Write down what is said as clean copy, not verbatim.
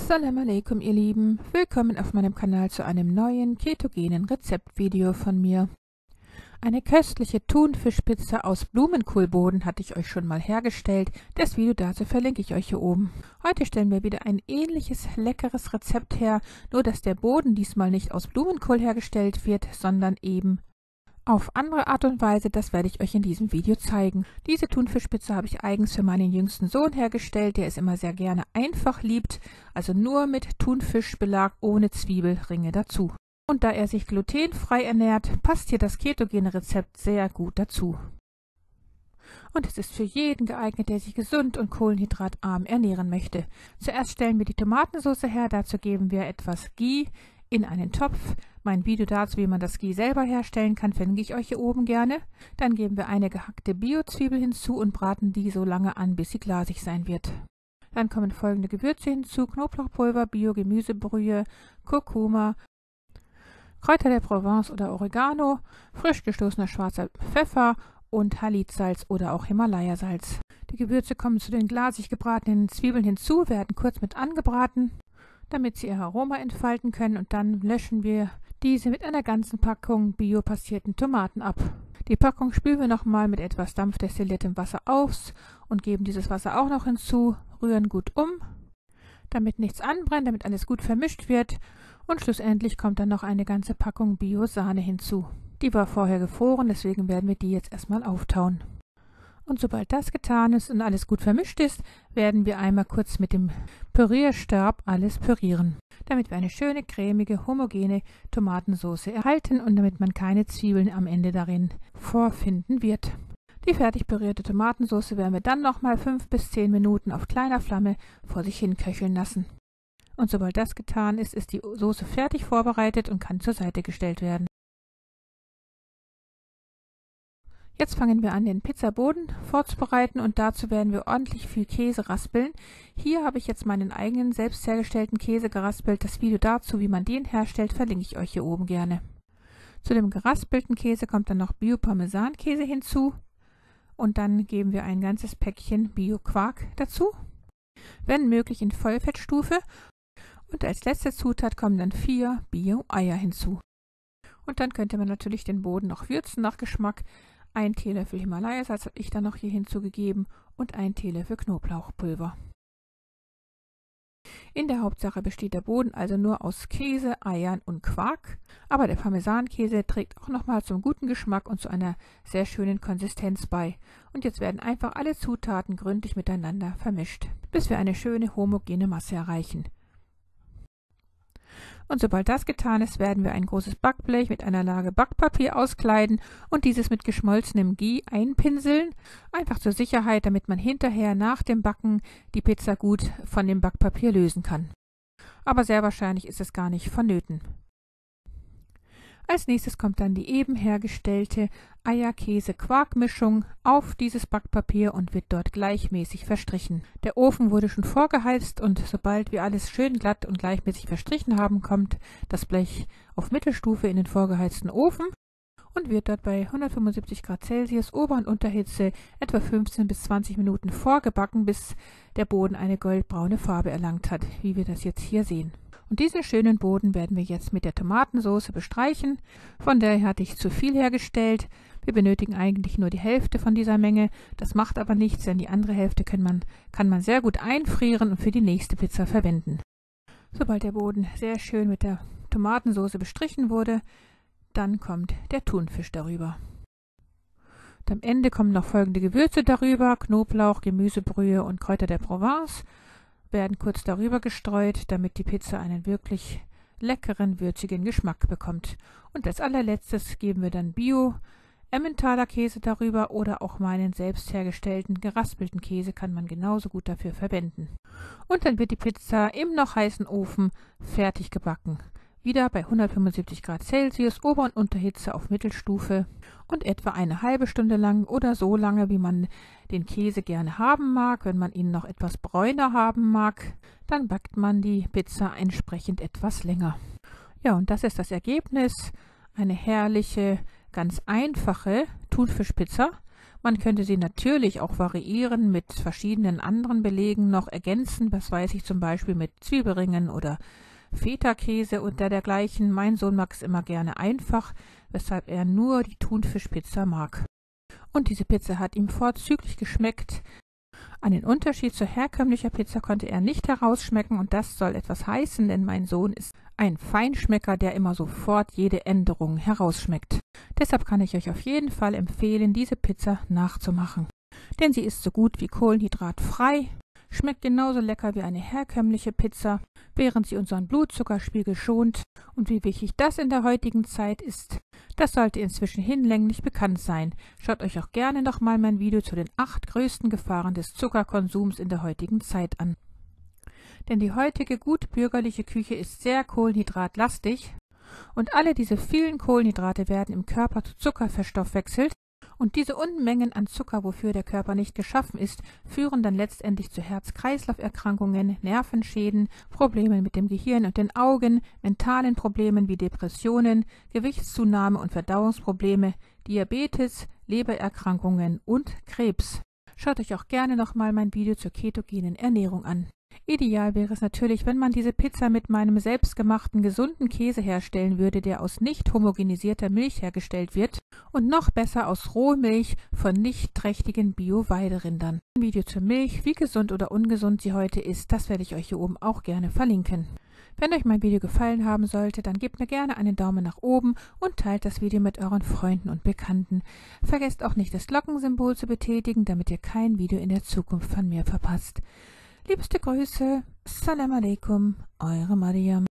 Assalamu alaikum, ihr Lieben. Willkommen auf meinem Kanal zu einem neuen ketogenen Rezeptvideo von mir. Eine köstliche Thunfischpizza aus Blumenkohlboden hatte ich euch schon mal hergestellt. Das Video dazu verlinke ich euch hier oben. Heute stellen wir wieder ein ähnliches leckeres Rezept her, nur dass der Boden diesmal nicht aus Blumenkohl hergestellt wird, sondern eben auf andere Art und Weise. Das werde ich euch in diesem Video zeigen. Diese Thunfischpizza habe ich eigens für meinen jüngsten Sohn hergestellt, der es immer sehr gerne einfach liebt, also nur mit Thunfischbelag ohne Zwiebelringe dazu. Und da er sich glutenfrei ernährt, passt hier das ketogene Rezept sehr gut dazu. Und es ist für jeden geeignet, der sich gesund und kohlenhydratarm ernähren möchte. Zuerst stellen wir die Tomatensauce her, dazu geben wir etwas Ghee in einen Topf. Mein Video dazu, wie man das Ghee selber herstellen kann, verlinke ich euch hier oben gerne. Dann geben wir eine gehackte Bio-Zwiebel hinzu und braten die so lange an, bis sie glasig sein wird. Dann kommen folgende Gewürze hinzu: Knoblauchpulver, Bio-Gemüsebrühe, Kurkuma, Kräuter der Provence oder Oregano, frisch gestoßener schwarzer Pfeffer und Halitsalz oder auch Himalaya-Salz. Die Gewürze kommen zu den glasig gebratenen Zwiebeln hinzu, werden kurz mit angebraten, damit sie ihr Aroma entfalten können, und dann löschen wir diese mit einer ganzen Packung biopassierten Tomaten ab. Die Packung spülen wir nochmal mit etwas dampfdestilliertem Wasser aus und geben dieses Wasser auch noch hinzu, rühren gut um, damit nichts anbrennt, damit alles gut vermischt wird, und schlussendlich kommt dann noch eine ganze Packung Bio-Sahne hinzu. Die war vorher gefroren, deswegen werden wir die jetzt erstmal auftauen. Und sobald das getan ist und alles gut vermischt ist, werden wir einmal kurz mit dem Pürierstab alles pürieren, damit wir eine schöne, cremige, homogene Tomatensauce erhalten und damit man keine Zwiebeln am Ende darin vorfinden wird. Die fertig pürierte Tomatensauce werden wir dann nochmal 5 bis 10 Minuten auf kleiner Flamme vor sich hin köcheln lassen. Und sobald das getan ist, ist die Soße fertig vorbereitet und kann zur Seite gestellt werden. Jetzt fangen wir an, den Pizzaboden vorzubereiten, und dazu werden wir ordentlich viel Käse raspeln. Hier habe ich jetzt meinen eigenen selbst hergestellten Käse geraspelt. Das Video dazu, wie man den herstellt, verlinke ich euch hier oben gerne. Zu dem geraspelten Käse kommt dann noch Bio-Parmesankäse hinzu, und dann geben wir ein ganzes Päckchen Bio-Quark dazu, wenn möglich in Vollfettstufe, und als letzte Zutat kommen dann 4 Bio-Eier hinzu. Und dann könnte man natürlich den Boden noch würzen nach Geschmack. 1 Teelöffel Himalaya-Salz habe ich dann noch hier hinzugegeben und 1 Teelöffel Knoblauchpulver. In der Hauptsache besteht der Boden also nur aus Käse, Eiern und Quark, aber der Parmesankäse trägt auch nochmal zum guten Geschmack und zu einer sehr schönen Konsistenz bei. Und jetzt werden einfach alle Zutaten gründlich miteinander vermischt, bis wir eine schöne homogene Masse erreichen. Und sobald das getan ist, werden wir ein großes Backblech mit einer Lage Backpapier auskleiden und dieses mit geschmolzenem Ghee einpinseln, einfach zur Sicherheit, damit man hinterher nach dem Backen die Pizza gut von dem Backpapier lösen kann. Aber sehr wahrscheinlich ist es gar nicht vonnöten. Als nächstes kommt dann die eben hergestellte Eier-Käse-Quark-Mischung auf dieses Backpapier und wird dort gleichmäßig verstrichen. Der Ofen wurde schon vorgeheizt, und sobald wir alles schön glatt und gleichmäßig verstrichen haben, kommt das Blech auf Mittelstufe in den vorgeheizten Ofen und wird dort bei 175 Grad Celsius Ober- und Unterhitze etwa 15 bis 20 Minuten vorgebacken, bis der Boden eine goldbraune Farbe erlangt hat, wie wir das jetzt hier sehen. Und diesen schönen Boden werden wir jetzt mit der Tomatensauce bestreichen. Von der hatte ich zu viel hergestellt. Wir benötigen eigentlich nur die Hälfte von dieser Menge. Das macht aber nichts, denn die andere Hälfte kann man sehr gut einfrieren und für die nächste Pizza verwenden. Sobald der Boden sehr schön mit der Tomatensauce bestrichen wurde, dann kommt der Thunfisch darüber. Und am Ende kommen noch folgende Gewürze darüber: Knoblauch, Gemüsebrühe und Kräuter der Provence. Werden kurz darüber gestreut, damit die Pizza einen wirklich leckeren, würzigen Geschmack bekommt. Und als allerletztes geben wir dann Bio-Emmentaler Käse darüber, oder auch meinen selbst hergestellten geraspelten Käse kann man genauso gut dafür verwenden. Und dann wird die Pizza im noch heißen Ofen fertig gebacken. Wieder bei 175 Grad Celsius, Ober- und Unterhitze auf Mittelstufe, und etwa eine halbe Stunde lang oder so lange, wie man den Käse gerne haben mag. Wenn man ihn noch etwas bräuner haben mag, dann backt man die Pizza entsprechend etwas länger. Ja, und das ist das Ergebnis. Eine herrliche, ganz einfache Thunfischpizza. Man könnte sie natürlich auch variieren mit verschiedenen anderen Belegen noch ergänzen, was weiß ich, zum Beispiel mit Zwiebelringen oder Feta-Käse und dergleichen. Mein Sohn mag es immer gerne einfach, weshalb er nur die Thunfischpizza mag. Und diese Pizza hat ihm vorzüglich geschmeckt. Einen Unterschied zur herkömmlichen Pizza konnte er nicht herausschmecken und das soll etwas heißen, denn mein Sohn ist ein Feinschmecker, der immer sofort jede Änderung herausschmeckt. Deshalb kann ich euch auf jeden Fall empfehlen, diese Pizza nachzumachen. Denn sie ist so gut wie kohlenhydratfrei, schmeckt genauso lecker wie eine herkömmliche Pizza, während sie unseren Blutzuckerspiegel schont. Und wie wichtig das in der heutigen Zeit ist, das sollte inzwischen hinlänglich bekannt sein. Schaut euch auch gerne nochmal mein Video zu den 8 größten Gefahren des Zuckerkonsums in der heutigen Zeit an. Denn die heutige gut bürgerliche Küche ist sehr kohlenhydratlastig und alle diese vielen Kohlenhydrate werden im Körper zu Zucker verstoffwechselt. Und diese Unmengen an Zucker, wofür der Körper nicht geschaffen ist, führen dann letztendlich zu Herz-Kreislauf-Erkrankungen, Nervenschäden, Problemen mit dem Gehirn und den Augen, mentalen Problemen wie Depressionen, Gewichtszunahme und Verdauungsprobleme, Diabetes, Lebererkrankungen und Krebs. Schaut euch auch gerne nochmal mein Video zur ketogenen Ernährung an. Ideal wäre es natürlich, wenn man diese Pizza mit meinem selbstgemachten gesunden Käse herstellen würde, der aus nicht homogenisierter Milch hergestellt wird und noch besser aus Rohmilch von nicht trächtigen Bio-Weiderindern. Ein Video zur Milch, wie gesund oder ungesund sie heute ist, das werde ich euch hier oben auch gerne verlinken. Wenn euch mein Video gefallen haben sollte, dann gebt mir gerne einen Daumen nach oben und teilt das Video mit euren Freunden und Bekannten. Vergesst auch nicht, das Glockensymbol zu betätigen, damit ihr kein Video in der Zukunft von mir verpasst. Liebste Grüße, Salam alaikum, eure Mariam.